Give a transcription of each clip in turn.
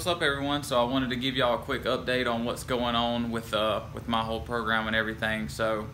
what's up everyone? So I wanted to give y'all a quick update on what's going on with my whole program and everything. So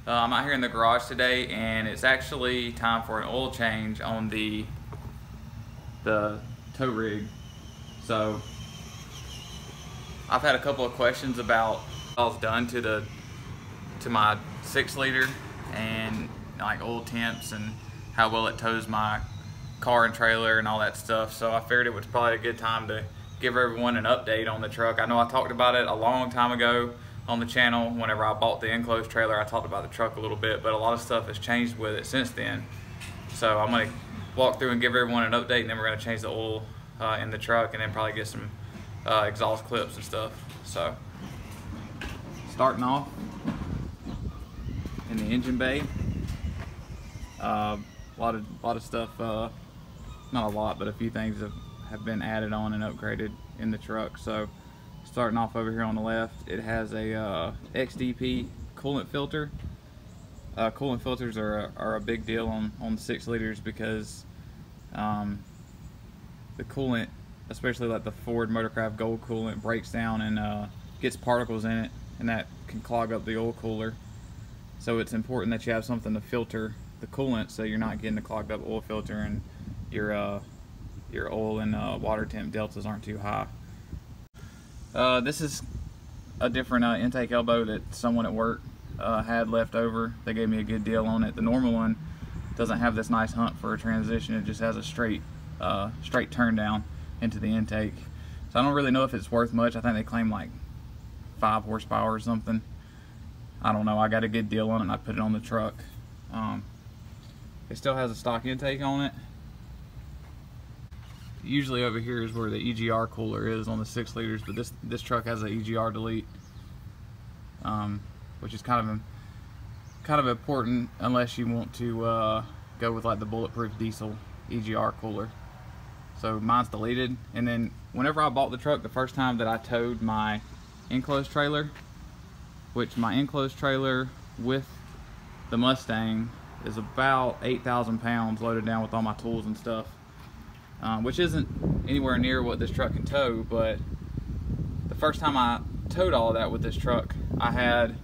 I'm out here in the garage today and it's actually time for an oil change on the tow rig. So I've had a couple of questions about what I was done to my 6-liter and like oil temps and how well it tows my car and trailer and all that stuff. So I figured it was probably a good time to give everyone an update on the truck. I know I talked about it a long time ago on the channel. Whenever I bought the enclosed trailer, I talked about the truck a little bit, but a lot of stuff has changed with it since then. So I'm gonna walk through and give everyone an update, and then we're gonna change the oil in the truck and then probably get some exhaust clips and stuff. So starting off in the engine bay, a lot of stuff, not a lot, but a few things have been added on and upgraded in the truck. So starting off over here on the left, it has a XDP coolant filter. Coolant filters are a big deal on 6 liters because the coolant, especially like the Ford Motorcraft Gold coolant, breaks down and gets particles in it, and that can clog up the oil cooler. So it's important that you have something to filter the coolant so you're not getting a clogged up oil filter and your oil and water temp deltas aren't too high. This is a different intake elbow that someone at work had left over. They gave me a good deal on it. The normal one doesn't have this nice hump for a transition. It just has a straight turn down into the intake. So I don't really know if it's worth much. I think they claim like 5 horsepower or something. I don't know. I got a good deal on it and I put it on the truck. It still has a stock intake on it. Usually over here is where the EGR cooler is on the 6 liters, but this truck has an EGR delete, which is kind of important unless you want to go with like the bulletproof diesel EGR cooler. So mine's deleted. And then whenever I bought the truck, the first time that I towed my enclosed trailer, which my enclosed trailer with the Mustang is about 8,000 pounds loaded down with all my tools and stuff. Which isn't anywhere near what this truck can tow, but the first time I towed all of that with this truck, I had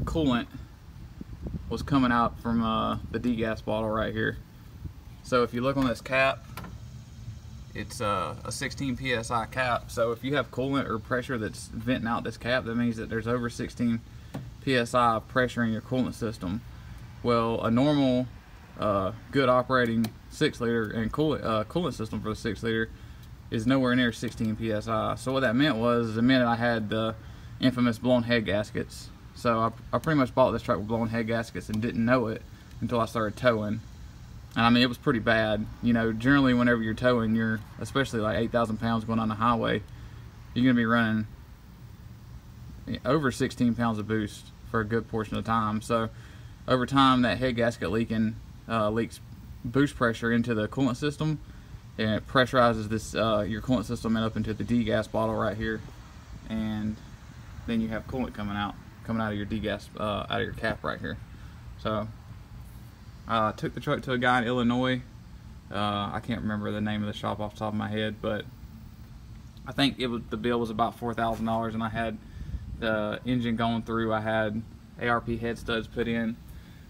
coolant was coming out from the degas bottle right here. So if you look on this cap, it's a 16 psi cap. So if you have coolant or pressure that's venting out this cap, that means that there's over 16 psi of pressure in your coolant system. Well, a normal good operating 6-liter and coolant system for the 6-liter is nowhere near 16 psi. So what that meant was, it meant I had the infamous blown head gaskets. So I pretty much bought this truck with blown head gaskets and didn't know it until I started towing. And I mean, it was pretty bad. You know, generally whenever you're towing, you're, especially like 8,000 pounds going on the highway, you're gonna be running over 16 pounds of boost for a good portion of the time. So over time, that head gasket leaking leaks boost pressure into the coolant system, and it pressurizes this your coolant system and up into the degas bottle right here, and then you have coolant coming out of your degas out of your cap right here. So I took the truck to a guy in Illinois. I can't remember the name of the shop off the top of my head, but I think the bill was about $4,000, and I had the engine going through. I had ARP head studs put in,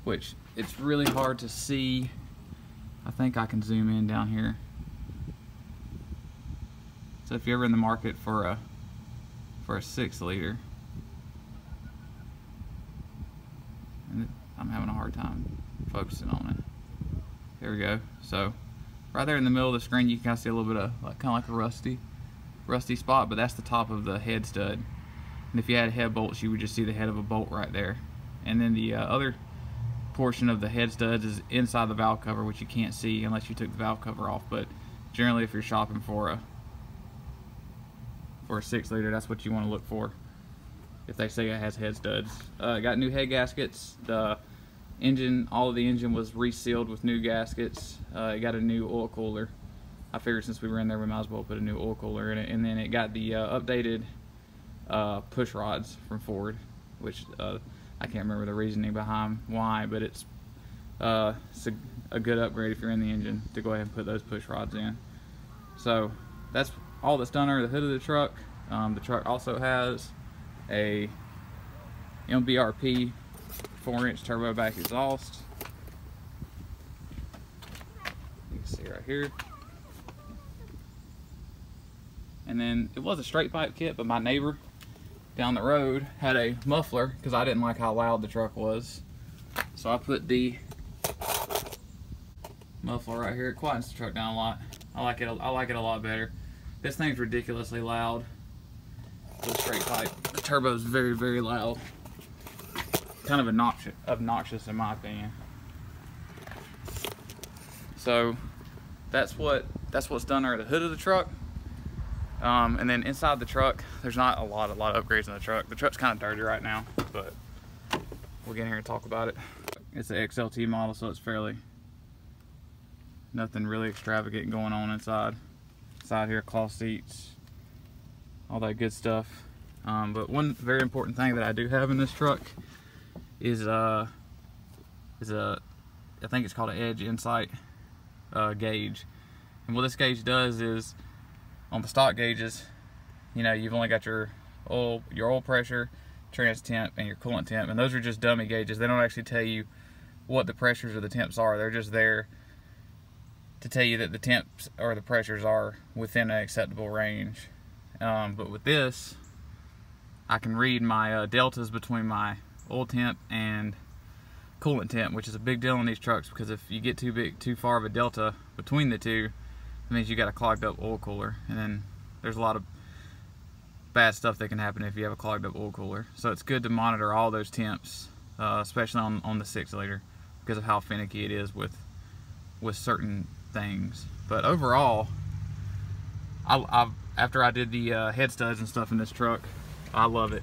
which it's really hard to see. I think I can zoom in down here. So if you're ever in the market for a 6-liter, and I'm having a hard time focusing on it. Here we go. So right there in the middle of the screen, you can kind of see a little bit of kind of like a rusty spot, but that's the top of the head stud. And if you had head bolts, you would just see the head of a bolt right there. And then the other portion of the head studs is inside the valve cover, which you can't see unless you took the valve cover off. But generally, if you're shopping for a 6-liter, that's what you want to look for if they say it has head studs. Got new head gaskets. The engine, all of the engine was resealed with new gaskets. It got a new oil cooler. I figured since we were in there, we might as well put a new oil cooler in it. And then it got the updated push rods from Ford, which I can't remember the reasoning behind why, but it's a good upgrade if you're in the engine to go ahead and put those push rods in. So that's all that's done under the hood of the truck. The truck also has a MBRP 4-inch turbo back exhaust. You can see right here. And then it was a straight pipe kit, but my neighbor down the road had a muffler because I didn't like how loud the truck was. So I put the muffler right here. It quietens the truck down a lot. I like it a lot better. This thing's ridiculously loud. The straight pipe. The turbo's very, very loud. Kind of obnoxious in my opinion. So that's what's done under the hood of the truck. And then inside the truck, there's not a lot of upgrades in the truck. The truck's kind of dirty right now, but we'll get in here and talk about it. It's an XLT model, so it's nothing really extravagant going on inside. Inside here, cloth seats, all that good stuff. But one very important thing that I do have in this truck is I think it's called an Edge Insight gauge. And what this gauge does is, on the stock gauges, you know, you've only got your oil pressure, trans temp, and your coolant temp, and those are just dummy gauges. They don't actually tell you what the pressures or the temps are. They're just there to tell you that the temps or the pressures are within an acceptable range. But with this, I can read my deltas between my oil temp and coolant temp, which is a big deal in these trucks, because if you get too far of a delta between the two, it means you got a clogged up oil cooler, and then there's a lot of bad stuff that can happen if you have a clogged up oil cooler. So it's good to monitor all those temps, especially on the 6-liter, because of how finicky it is with certain things. But overall, after I did the head studs and stuff in this truck, I love it.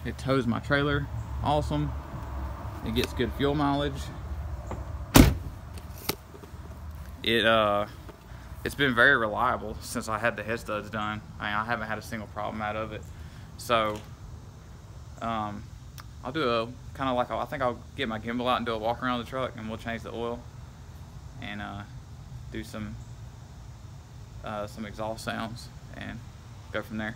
It tows my trailer awesome. It gets good fuel mileage. It's been very reliable since I had the head studs done. I haven't had a single problem out of it. So I'll do a kind of like I think I'll get my gimbal out and do a walk around the truck, and we'll change the oil and do some exhaust sounds and go from there.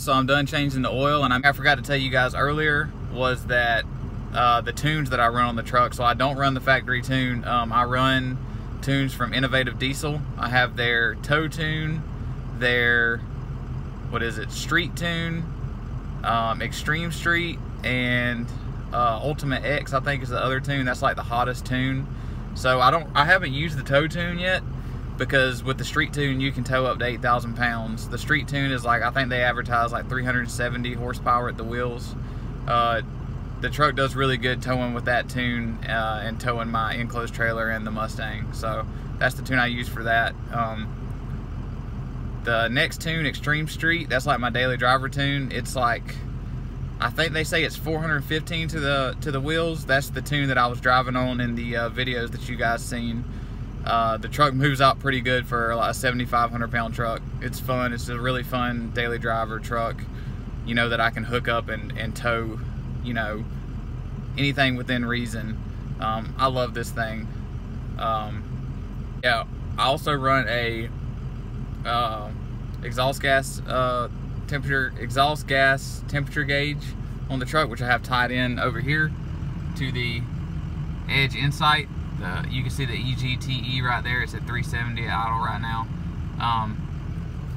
so I'm done changing the oil. And I forgot to tell you guys earlier was that the tunes that I run on the truck, so I don't run the factory tune. I run tunes from Innovative Diesel. I have their tow tune, their, what is it, street tune, Extreme Street, and Ultimate X, I think, is the other tune. That's like the hottest tune. So I haven't used the tow tune yet, because with the street tune you can tow up to 8,000 pounds. The street tune is like, I think they advertise like 370 horsepower at the wheels. The truck does really good towing with that tune and towing my enclosed trailer and the Mustang. So that's the tune I use for that. The next tune, Extreme Street, that's like my daily driver tune. It's like, I think they say it's 415 to the wheels. That's the tune that I was driving on in the videos that you guys seen. The truck moves out pretty good for like a 7,500 pound truck. It's fun. It's a really fun daily driver truck, you know, that I can hook up and tow, you know, anything within reason. I love this thing. Yeah, I also run a exhaust gas temperature gauge on the truck, which I have tied in over here to the edge insight. You can see the EGTE right there. It's at 370 at idle right now.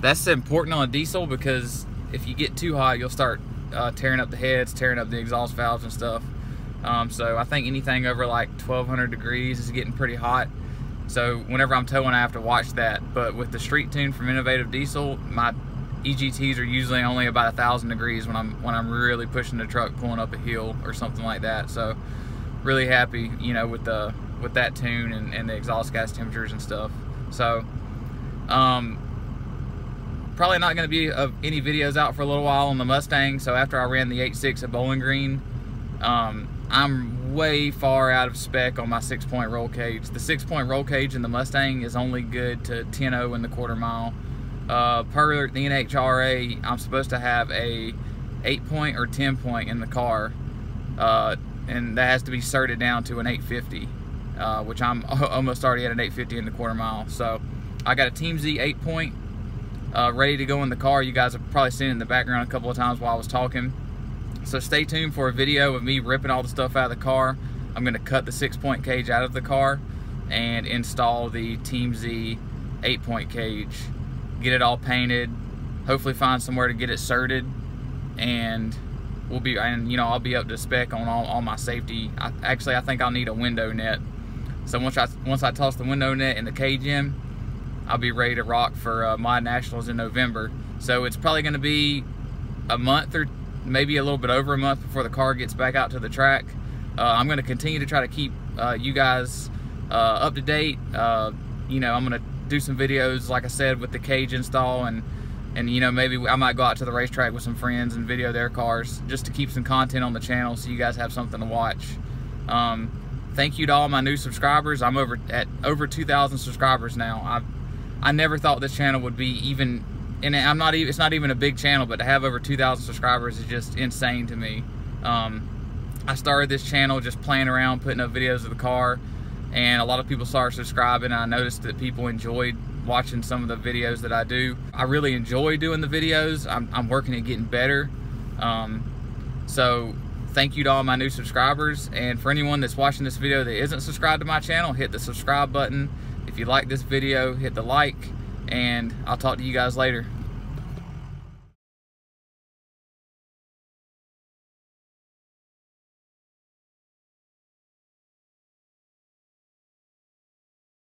That's important on a diesel, because if you get too hot, you'll start tearing up the heads, tearing up the exhaust valves and stuff. So I think anything over like 1200 degrees is getting pretty hot. So whenever I'm towing, I have to watch that. But with the street tune from Innovative Diesel, my EGTs are usually only about 1,000 degrees when I'm really pushing the truck, pulling up a hill or something like that. So really happy, you know, with that tune and the exhaust gas temperatures and stuff. So probably not going to be any videos out for a little while on the Mustang. So after I ran the 8.6 at Bowling Green, I'm way far out of spec on my 6-point roll cage. The 6-point roll cage in the Mustang is only good to 10.0 in the quarter mile. Per the NHRA, I'm supposed to have a 8-point or 10-point in the car, and that has to be certed down to an 850, which I'm almost already at an 850 in the quarter mile. So I got a Team Z 8-point ready to go in the car. You guys have probably seen it in the background a couple of times while I was talking. So stay tuned for a video of me ripping all the stuff out of the car. I'm going to cut the 6-point cage out of the car and install the Team Z 8-point cage. Get it all painted, hopefully find somewhere to get it certed, and you know, I'll be up to spec on all my safety. Actually, I think I'll need a window net. So once I toss the window net and the cage in, I'll be ready to rock for Mod Nationals in November. So it's probably going to be a month or maybe a little bit over a month before the car gets back out to the track. I'm going to continue to try to keep you guys up to date. You know, I'm going to do some videos, like I said, with the cage install, and you know, maybe I might go out to the racetrack with some friends and video their cars, just to keep some content on the channel so you guys have something to watch. Thank you to all my new subscribers. I'm at over 2,000 subscribers now. I never thought this channel would be even, and it's not even a big channel, but to have over 2,000 subscribers is just insane to me. I started this channel just playing around, putting up videos of the car, and a lot of people started subscribing, and I noticed that people enjoyed watching some of the videos that I do. I really enjoy doing the videos. I'm working at getting better. So thank you to all my new subscribers, and for anyone that's watching this video that isn't subscribed to my channel, hit the subscribe button. If you like this video, hit the like, and I'll talk to you guys later.